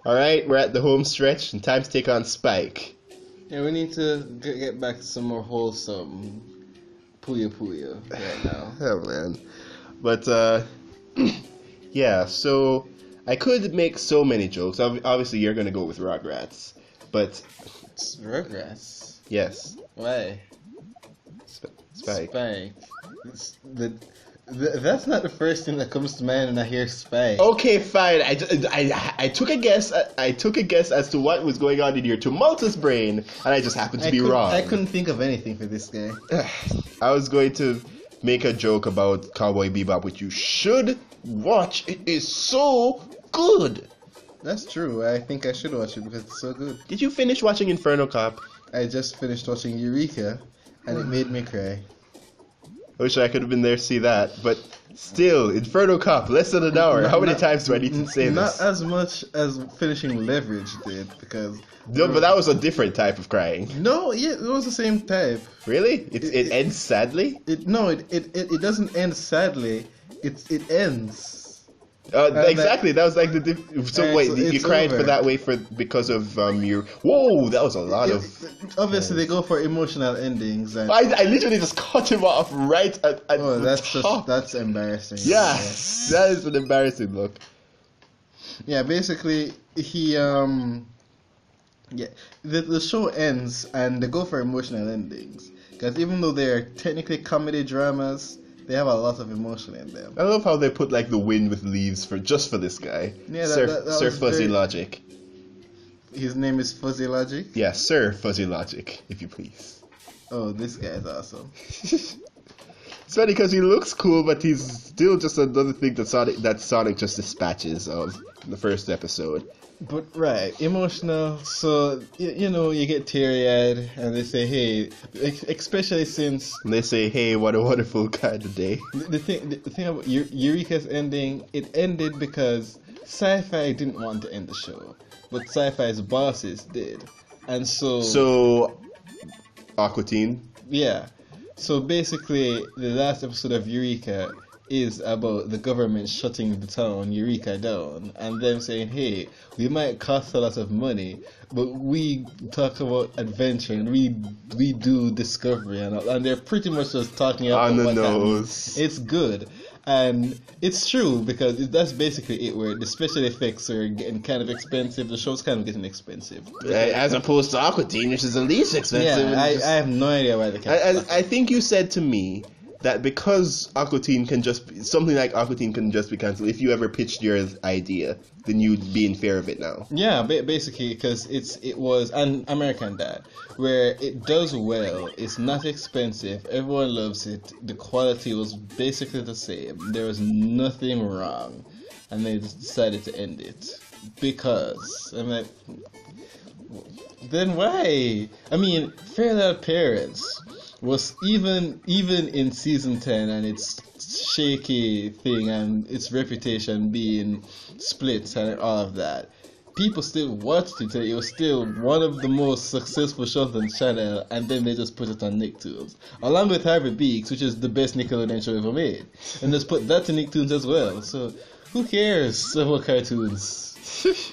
Alright, we're at the home stretch and time to take on Spike. Yeah, we need to get back to some more wholesome Puya Puya right now. Oh man. But yeah, so I could make so many jokes. Obviously you're gonna go with Rugrats. But It's Rugrats. yes. Why? Spike. Spike. That's not the first thing that comes to mind when I hear Spike. Okay, fine. I took a guess. I took a guess as to what was going on in your tumultuous brain, and I just happened to be wrong. I couldn't think of anything for this guy. I was going to make a joke about Cowboy Bebop, which you should watch. It is so good. That's true. I think I should watch it because it's so good. Did you finish watching Inferno Cop? I just finished watching Eureka, and it made me cry. I wish I could have been there to see that, but still, Inferno Cop, less than an hour. How many times do I need to say this? Not as much as finishing Leverage did, because... No, but that was a different type of crying. No, yeah, it was the same type. Really? It ends sadly? It doesn't end sadly. It ends. Exactly. That was like the so wait, you cried over. for that way because of your. Whoa, that was a lot of. Obviously, they go for emotional endings. And I literally just cut him off right at oh, the top. that's embarrassing. Yeah, that is an embarrassing look. Yeah, basically the show ends and they go for emotional endings because even though they're technically comedy dramas, they have a lot of emotion in them. I love how they put like the wind with leaves for this guy. Yeah, Sir Fuzzy Logic. His name is Fuzzy Logic? Yeah, Sir Fuzzy Logic, if you please. Oh, this guy is awesome. It's funny because he looks cool, but he's still just another thing that Sonic just dispatches of the first episode. But right, emotional. So you get teary-eyed, and they say, "Hey," especially since and they say, "Hey, what a wonderful kind of day." The thing about Eureka's ending, it ended because Sci-Fi didn't want to end the show, but Sci-Fi's bosses did, and so Aqua Teen. Yeah. So basically, the last episode of Eureka is about the government shutting the town Eureka down and them saying, hey, we might cost a lot of money, but we talk about adventure and we do discovery and they're pretty much just talking about on the what nose. It's good. And it's true because that's basically it, where the special effects are getting kind of expensive. The show's kind of getting expensive. As opposed to Aqua Teen, which is the least expensive. Yeah, I have no idea why they can't. I think you said to me that because Aqua Teen can just something like Aqua Teen can just be cancelled. If you ever pitched your idea, then you'd be in fear of it now. Yeah, basically because it was an American Dad, where it does well. It's not expensive. Everyone loves it. The quality was basically the same. There was nothing wrong, and they just decided to end it because I'm like, then why? I mean, Fairly Odd Parents was even in season 10 and its shaky thing and its reputation being split and all of that, people still watched it. It was still one of the most successful shows on the channel, and then they just put it on Nicktoons along with Harvey Beaks, which is the best Nickelodeon show ever made, and just put that to Nicktoons as well. So who cares about cartoons?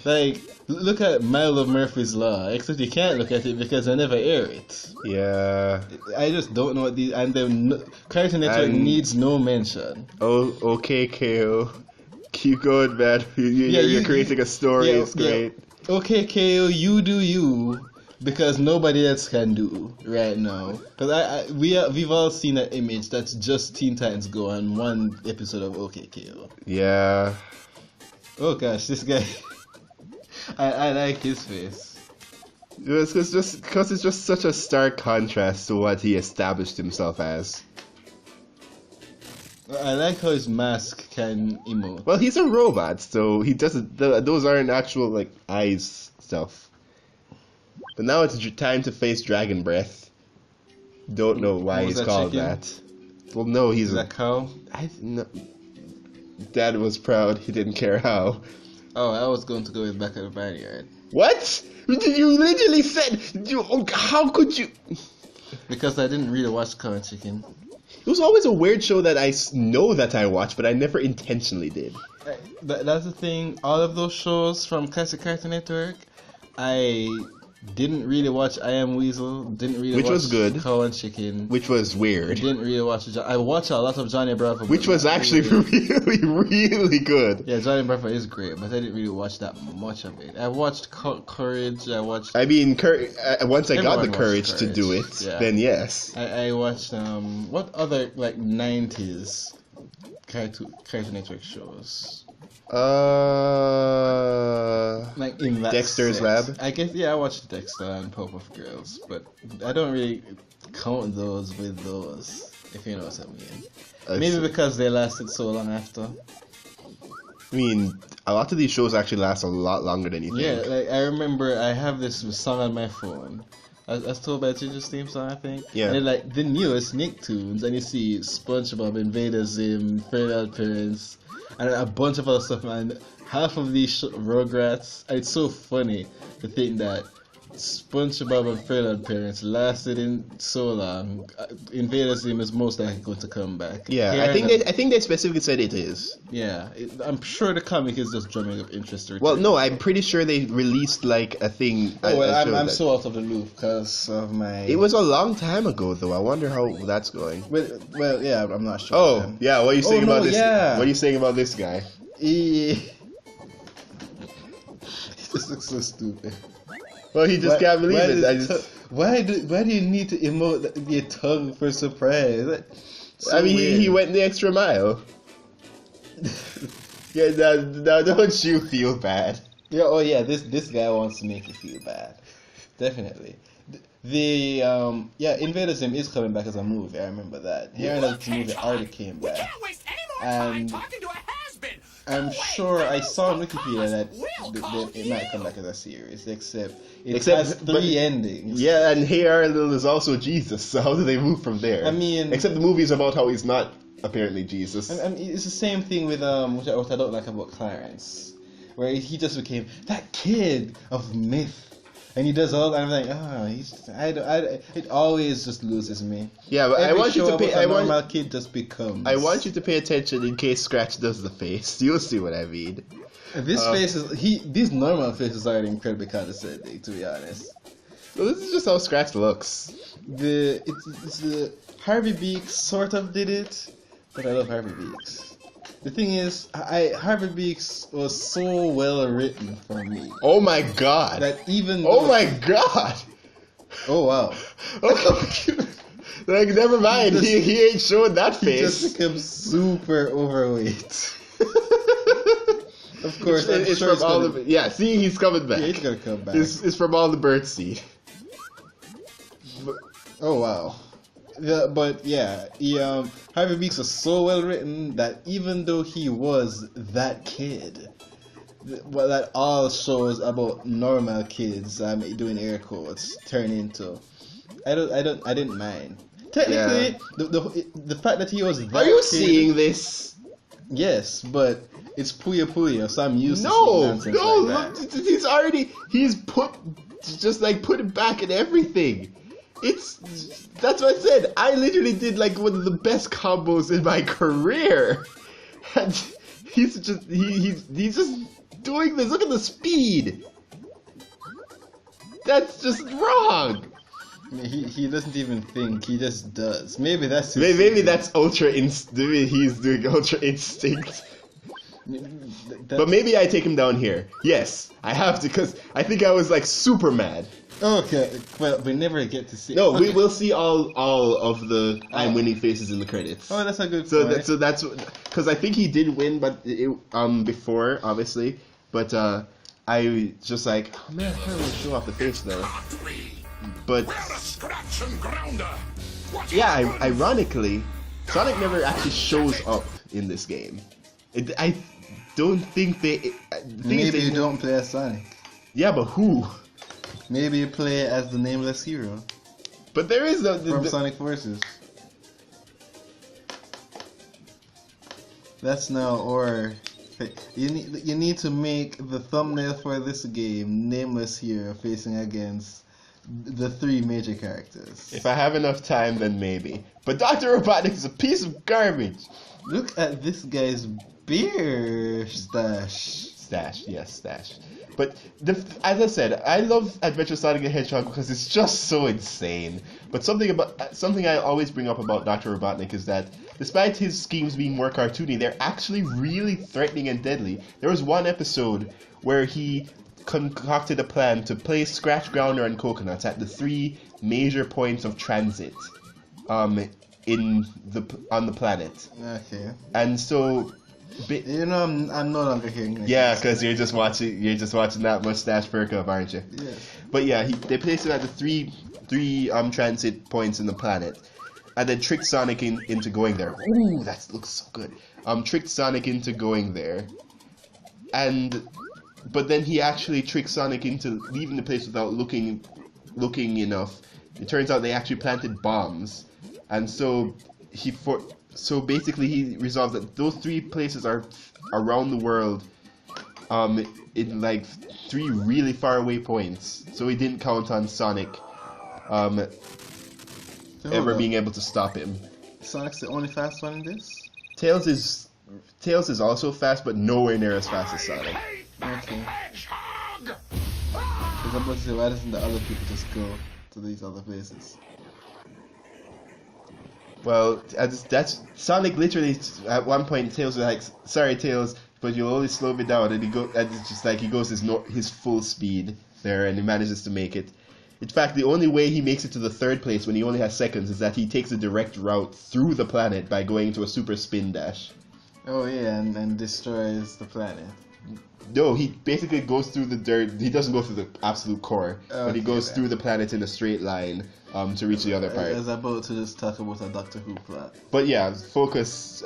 Like, look at Milo Murphy's Law, except you can't look at it because I never air it. Yeah. I just don't know what these, and then Cartoon Network needs no mention. Oh, okay, KO. Keep going, man. You're creating a story. It's great. Yeah. Okay, KO, you do you, because nobody else can do right now. Because we've all seen that image that's just Teen Titans Go on one episode of OK KO. Yeah. Oh gosh, this guy. I like his face. Because it's just such a stark contrast to what he established himself as. I like how his mask can emote. Well, he's a robot, so he doesn't. Those aren't actual like eyes stuff. But now it's time to face Dragon Breath. Don't know why he's called chicken? That. Well, no, he's a cow. No. Dad was proud. He didn't care how. Oh, I was going to go with Back at the Barnyard. What? You literally said. How could you? Because I didn't really watch Cow and Chicken. It was always a weird show that I know that I watched, but I never intentionally did. That's the thing. All of those shows from Classic Cartoon Network, I didn't really watch I Am Weasel. Didn't really Which watch was good. Cow and Chicken. Which was weird. Didn't really watch. I watched a lot of Johnny Bravo. Which was actually really, really good. Yeah, Johnny Bravo is great, but I didn't really watch that much of it. I watched Courage. I watched. I mean, once I got the Everyone courage watched to do Courage, it, yeah. then yes. I watched what other like 90s Cartoon Network shows. Like in that Dexter's set. Lab. I guess I watched Dexter and Powerpuff Girls, but I don't really count those with those, if you know what I mean. Maybe because they lasted so long after. I mean, a lot of these shows actually last a lot longer than you think. Yeah, like I remember I have this song on my phone. That's told by Ginger's theme song, I think. Yeah. And like the newest Nicktoons, and you see SpongeBob, Invader Zim, Fairly Odd Parents, and a bunch of other stuff, man. Half of these Rugrats, it's so funny to think that SpongeBob and Fairly Odd Parents lasted in so long. Invader Zim is most likely going to come back. Yeah, I think they specifically said it is. Yeah, I'm sure the comic is just drumming up interest. Well, no, I'm pretty sure they released like a thing. Oh, well, I'm so out of the loop because of my. It was a long time ago, though. I wonder how that's going. Well, yeah, I'm not sure. Oh, man. yeah. What are you saying about this? Yeah. What are you saying about this guy? He just looks so stupid. Well, he just can't believe it. Why do you need to emote your tongue for surprise? I mean, he went the extra mile. Yeah, now don't you feel bad? Yeah. Oh yeah. This guy wants to make you feel bad. Definitely. Invader Zim is coming back as a movie. I remember that. Here and the movie already came back, and I'm sure I saw on Wikipedia that it might come back as a series, except it has three endings. Yeah, and Hey Arnold is also Jesus, so how do they move from there? I mean, except the movie is about how he's not apparently Jesus. I mean, it's the same thing with which I don't like about Clarence, where he just became that kid of myth. And he does all that. I'm like, it always just loses me. Yeah, but Every I want you to pay. normal kid just becomes. I want you to pay attention in case Scratch does the face. You'll see what I mean. This face is these normal faces are incredibly condescending, to be honest. Well, this is just how Scratch looks. It's the Harvey Beaks sort of did it, but I love Harvey Beaks. The thing is, Harvey Beaks was so well written for me. Oh my god! That even oh my god! Oh wow! Like never mind, he ain't showing that face. He just becomes super overweight. Of course, it's from all the yeah. See, he's coming back. Yeah, he's gonna come back. It's from all the birdseed. Oh wow! Yeah, but yeah, Harvey Beaks was so well written that even though he was that kid, well, that all shows about normal kids, doing air quotes, turn into. I didn't mind. Technically, the fact that he was that Are you kid, seeing this? Yes, but it's Puya Puya, so I'm used to seeing nonsense like that. He's put it back in everything. That's what I said. I literally did like one of the best combos in my career. And he's just doing this. Look at the speed. That's just wrong. He doesn't even think. He just does. Maybe that's maybe that's Ultra Instinct. Maybe he's doing Ultra Instinct. But maybe I take him down here. Yes, I have to, because I think I was like super mad. Okay, well, we never get to see. No, we will see all of the I'm winning faces in the credits. Oh, that's a good point. So that's because I think he did win, but before obviously. But I just like, oh man, I can't really show off the face though. But yeah, ironically, Sonic never actually shows up in this game. I don't think they. Maybe you don't play as Sonic. Yeah, but who? Maybe you play as the nameless hero. But there is from Sonic Forces. That's now, or you need to make the thumbnail for this game nameless hero facing against the three major characters. If I have enough time, then maybe. But Dr. Robotnik is a piece of garbage. Look at this guy's beer stash. Stash. But as I said, I love Adventure Sonic the Hedgehog because it's just so insane. But something I always bring up about Dr. Robotnik is that despite his schemes being more cartoony, they're actually really threatening and deadly. There was one episode where he concocted a plan to place Scratch, Grounder, and Coconuts at the 3 major points of transit on the planet. Okay. And so I'm no longer hearing it. Yeah, because you're just watching that mustache perk up, aren't you? Yeah. But yeah, they placed it at the three transit points in the planet, and then tricked Sonic into going there. Ooh, that looks so good. Tricked Sonic into going there, but then he actually tricked Sonic into leaving the place without looking enough. It turns out they actually planted bombs, and so basically he resolved that those 3 places are around the world, in like 3 really far away points. So he didn't count on Sonic ever being able to stop him. Sonic's the only fast one in this? Tails is also fast, but nowhere near as fast as Sonic. Okay. Because I'm about to say, why doesn't the other people just go to these other places? Well, that's Sonic. Literally, at one point, Tails was like, "Sorry, Tails, but you'll only slow me down." And it's just like he goes his full speed there, and he manages to make it. In fact, the only way he makes it to the 3rd place when he only has seconds is that he takes a direct route through the planet by going into a super spin dash. Oh yeah, and destroys the planet. No, he basically goes through the dirt. He doesn't go through the absolute core, but he goes through the planet in a straight line to reach the other part. I was about to just talk about a Doctor Who plot. But yeah, focus.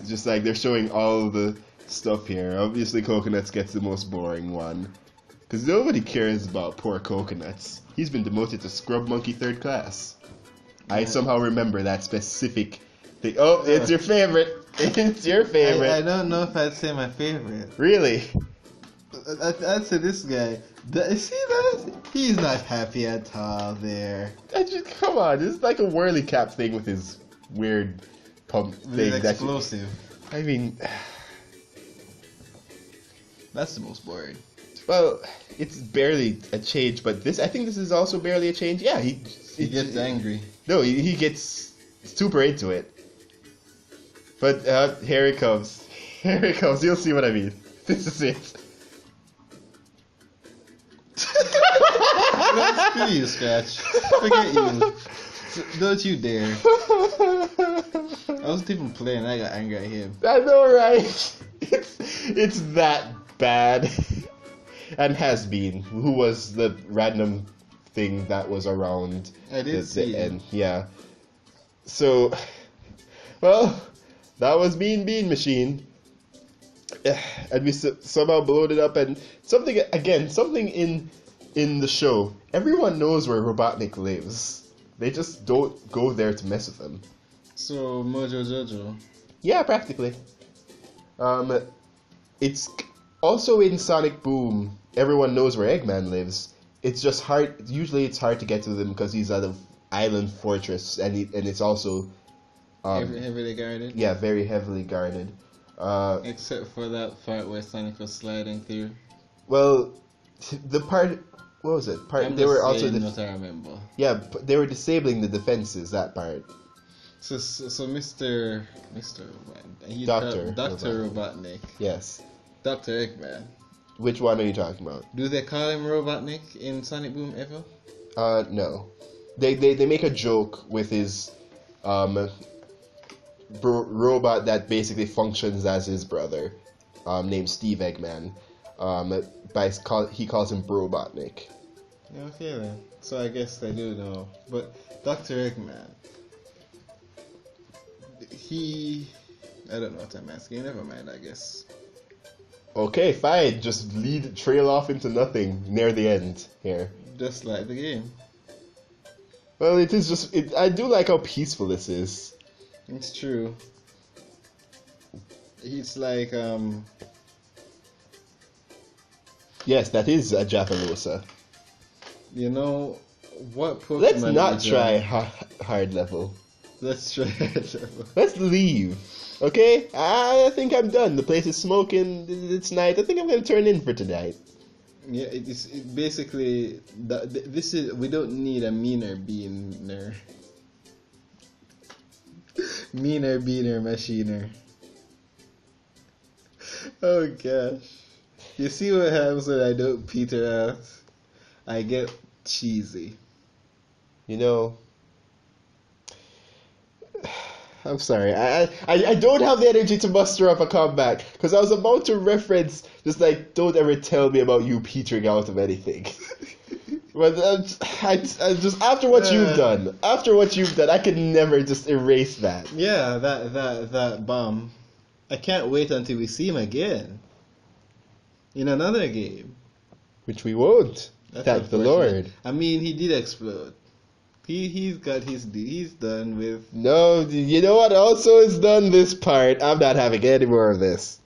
Just like they're showing all the stuff here. Obviously, Coconuts gets the most boring one, because nobody cares about poor Coconuts. He's been demoted to Scrub Monkey 3rd class. I somehow remember that specific thing. Oh, it's your favorite. It's your favorite. I don't know if I'd say my favorite. Really? I'd say this guy. See that? He's not happy at all there. Come on, it's like a whirly cap thing with his weird pump thing. Explosive. I mean, that's the most boring. Well, it's barely a change, but I think this is also barely a change. Yeah, he gets angry. No, he gets super into it. But here it comes. Here it comes. You'll see what I mean. This is it. Screw you, Scratch. Forget you. Don't you dare. I wasn't even playing. I got angry at him. I know, right? It's that bad. And Has Been, who was the random thing that was around the end. Yeah. So, well, that was Bean Machine. And we somehow blowed it up, and something in the show, everyone knows where Robotnik lives. They just don't go there to mess with him. So, Mojo Jojo. Yeah, practically. It's also in Sonic Boom, everyone knows where Eggman lives. It's just hard. Usually it's hard to get to them because he's at an island fortress, and it's also heavily guarded. Yeah, very heavily guarded. Except for that part where Sonic was sliding through. Well, the part. What was it? They were also. What I remember. Yeah, they were disabling the defenses. That part. So Mr. Doctor Robotnik. Yes. Dr. Eggman. Which one are you talking about? Do they call him Robotnik in Sonic Boom ever? No. They make a joke with his robot that basically functions as his brother, named Steve Eggman. He calls him Robotnik. Okay then. So I guess they do know. But Dr. Eggman, I don't know what I'm asking. Never mind, I guess. Okay, fine. Just trail off into nothing near the end here. Just like the game. Well, it is just. I do like how peaceful this is. It's true. It's like Yes, that is a Japalosa. You know what Pokemon? Let's not try hard level. Let's try hard level. Let's leave. Okay, I think I'm done. The place is smoking. It's night. I think I'm gonna turn in for tonight. Yeah, basically this is we don't need a meaner beaner, meaner beaner machiner. Oh gosh, you see what happens when I don't peter out? I get cheesy. You know, I'm sorry. I don't have the energy to muster up a comeback because I was about to reference just like, don't ever tell me about you petering out of anything. But I just after what you've done, I could never just erase that. Yeah, that bomb. I can't wait until we see him again in another game. Which we won't. That's Thank the Lord. I mean, he did explode. He's got he's done with. No, you know what also is done this part? I'm not having any more of this.